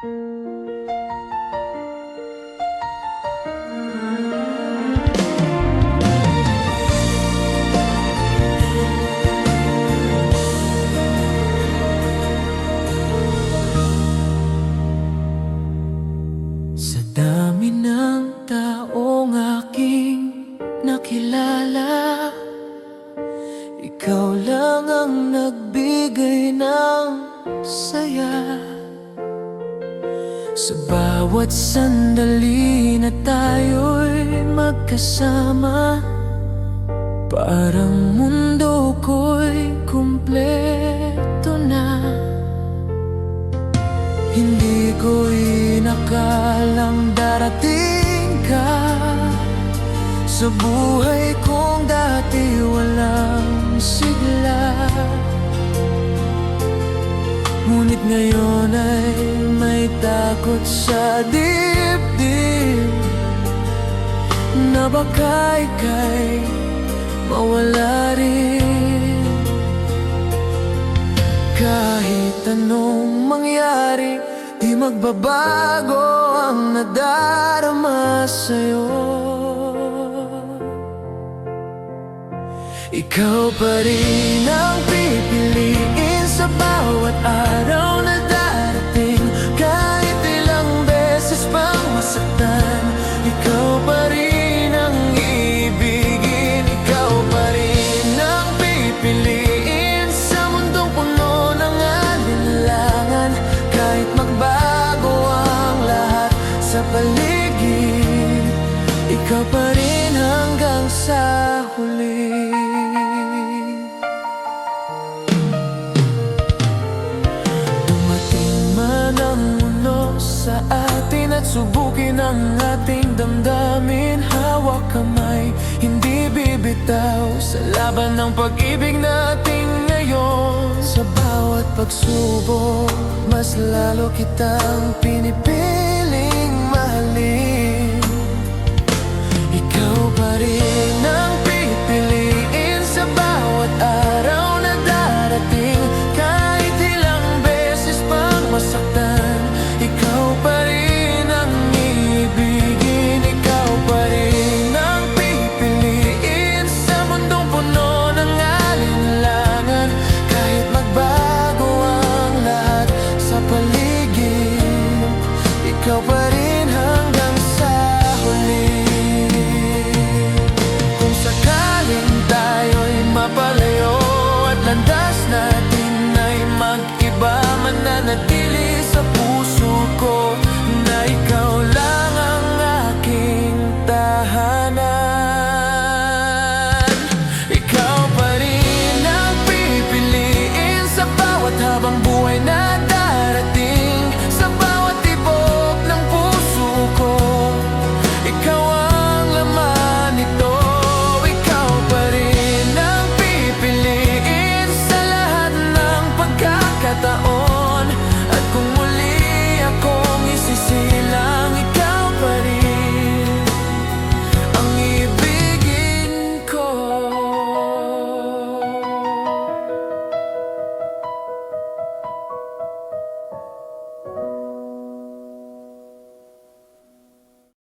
Sa dami ng taong aking nakilala, ikaw lang ang nagbigay ng saya. Sa bawat sandali na tayo'y magkasama, parang mundo ko'y kumpleto na. Hindi ko inakalang darating ka sa buhay kong dati walang sigla. Ngunit ngayon ay may takot sa dibdib na baka ika'y mawala rin. Kahit anong mangyari, di magbabago ang nadarama sa'yo. Ikaw pa rin ang pipiliin sa bawat araw na darating. Kahit ilang beses pang masaktan, ikaw pa rin ang ibigin. Ikaw pa rin ang pipiliin sa mundong puno ng alinlangan. Kahit magbago ang lahat sa paligid, ikaw pa rin hanggang sa huli. Sa atin at subukin ang ating damdamin, hawak kamay, hindi bibitaw sa laban ng pag-ibig natin ngayon. Sa bawat pagsubok, mas lalo kitang pinipiling mahalin. Ikaw pa rin ang pipiliin sa bawat araw na darating. Kahit ilang beses pang masaktan, ikaw pa rin ang ibigin. Ikaw pa rin ang pipiliin sa mundong puno ng alinlangan. Kahit magbago ang lahat sa paligid, ikaw pa